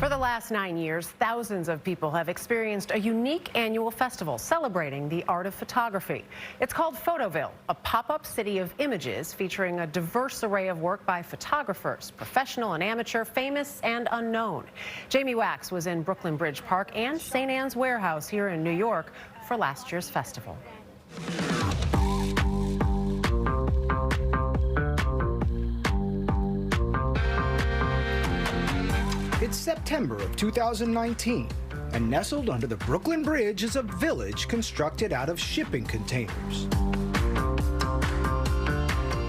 For the last 9 years, thousands of people have experienced a unique annual festival celebrating the art of photography. It's called Photoville, a pop-up city of images featuring a diverse array of work by photographers, professional and amateur, famous and unknown. Jamie Wax was in Brooklyn Bridge Park and St. Anne's Warehouse here in New York for last year's festival. It's September of 2019, and nestled under the Brooklyn Bridge is a village constructed out of shipping containers.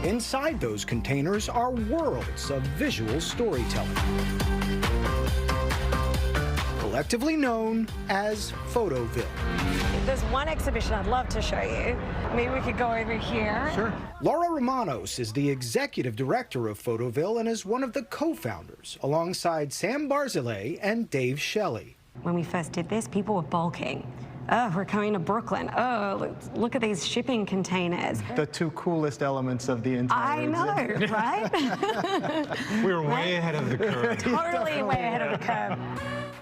Inside those containers are worlds of visual storytelling, collectively known as Photoville. There's one exhibition I'd love to show you. Maybe we could go over here. Sure. Laura Romanos is the executive director of Photoville and is one of the co-founders, alongside Sam Barzilay and Dave Shelley. When we first did this, people were balking. Oh, we're coming to Brooklyn. Oh, look at these shipping containers. The two coolest elements of the entire I know, right? We were way ahead of the curve. Totally way ahead of the curve.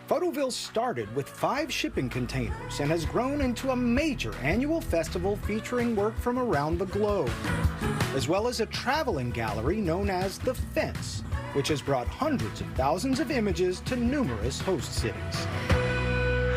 Photoville started with 5 shipping containers and has grown into a major annual festival featuring work from around the globe, as well as a traveling gallery known as The Fence, which has brought hundreds of thousands of images to numerous host cities.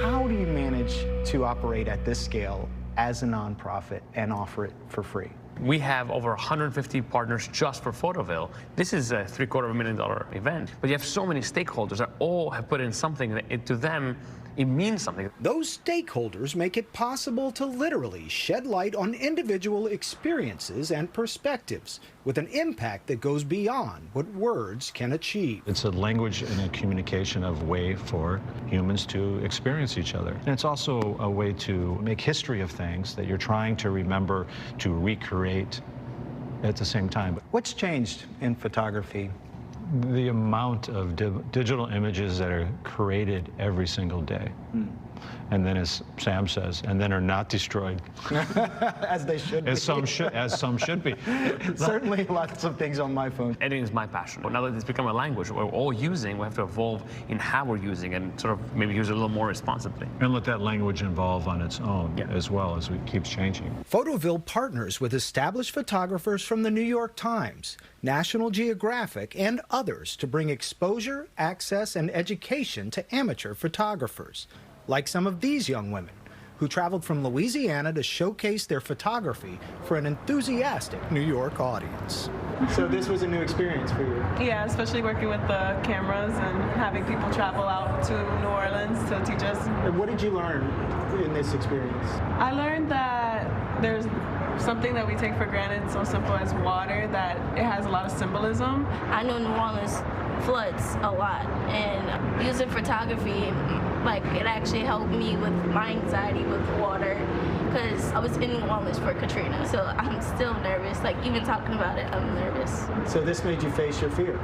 How do you manage to operate at this scale as a nonprofit and offer it for free? We have over 150 partners just for Photoville. This is a $750,000 event, but you have so many stakeholders that all have put in something that to them, it means something. Those stakeholders make it possible to literally shed light on individual experiences and perspectives with an impact that goes beyond what words can achieve. It's a language and a communication of way for humans to experience each other. And it's also a way to make history of things that you're trying to remember, to recreate at the same time. What's changed in photography? The amount of digital images that are created every single day. And then, as Sam says, and then are not destroyed. As they should be. As some should be. Certainly lots of things on my phone. Editing is my passion. But now that it's become a language we're all using, we have to evolve in how we're using and sort of maybe use it a little more responsibly. And let that language evolve on its own as well as it keeps changing. Photoville partners with established photographers from the New York Times, National Geographic, and others to bring exposure, access, and education to amateur photographers, like some of these young women who traveled from Louisiana to showcase their photography for an enthusiastic New York audience. So this was a new experience for you? Yeah, especially working with the cameras and having people travel out to New Orleans to teach us. And what did you learn in this experience? I learned that there's something that we take for granted, so simple as water, that it has a lot of symbolism. I know New Orleans floods a lot, and using photography, like, it actually helped me with my anxiety with water, because I was in New Orleans for Katrina, so I'm still nervous. Like, even talking about it, I'm nervous. So this made you face your fear?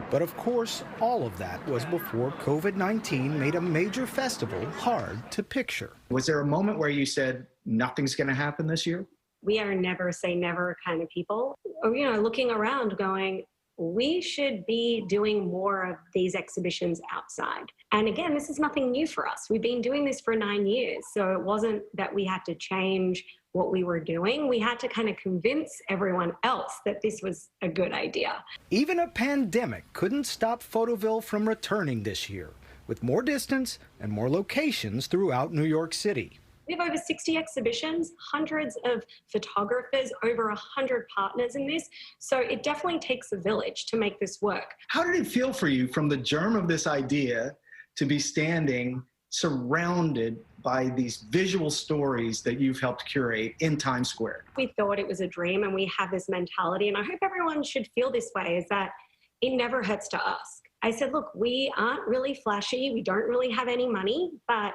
But of course, all of that was before COVID-19 made a major festival hard to picture. Was there a moment where you said, nothing's going to happen this year? We are never say never kind of people. Or, looking around going, we should be doing more of these exhibitions outside. And again, this is nothing new for us. We've been doing this for 9 years. So it wasn't that we had to change what we were doing. We had to kind of convince everyone else that this was a good idea. Even a pandemic couldn't stop Photoville from returning this year, with more distance and more locations throughout New York City. We have over 60 exhibitions, hundreds of photographers, over 100 partners in this. So it definitely takes a village to make this work. How did it feel for you from the germ of this idea to be standing surrounded by these visual stories that you've helped curate in Times Square? We thought it was a dream, and we have this mentality, and I hope everyone should feel this way, is that it never hurts to ask. I said, look, we aren't really flashy, we don't really have any money, but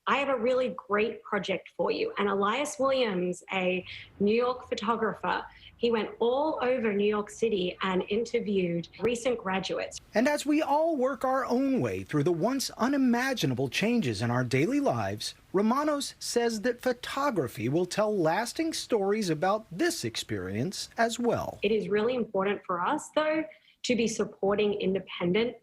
I have a really great project for you. And Elias Williams, a New York photographer, he went all over New York City and interviewed recent graduates. And as we all work our own way through the once unimaginable changes in our daily lives, Romanos says that photography will tell lasting stories about this experience as well. It is really important for us, though, to be supporting independent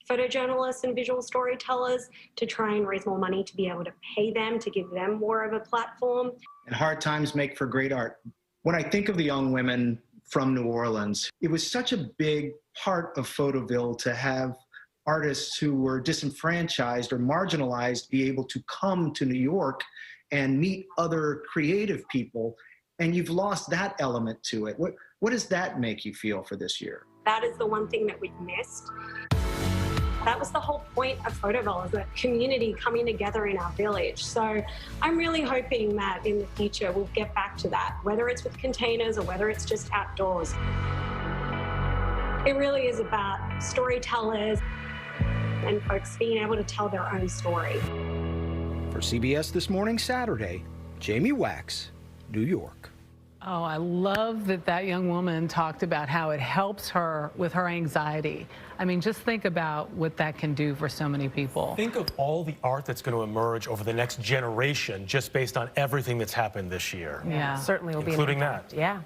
photojournalists and visual storytellers to try and raise more money to be able to pay them, to give them more of a platform. And hard times make for great art. When I think of the young women from New Orleans, it was such a big part of Photoville to have artists who were disenfranchised or marginalized be able to come to New York and meet other creative people. And you've lost that element to it. What does that make you feel for this year? That is the one thing that we've missed. That was the whole point of Photoville, is a community coming together in our village. So I'm really hoping that in the future we'll get back to that, whether it's with containers or whether it's just outdoors. It really is about storytellers and folks being able to tell their own story. For CBS This Morning Saturday, Jamie Wax, New York. Oh, I love that young woman talked about how it helps her with her anxiety. I mean, just think about what that can do for so many people. Think of all the art that's going to emerge over the next generation just based on everything that's happened this year. Yeah. Certainly will be including that. Yeah.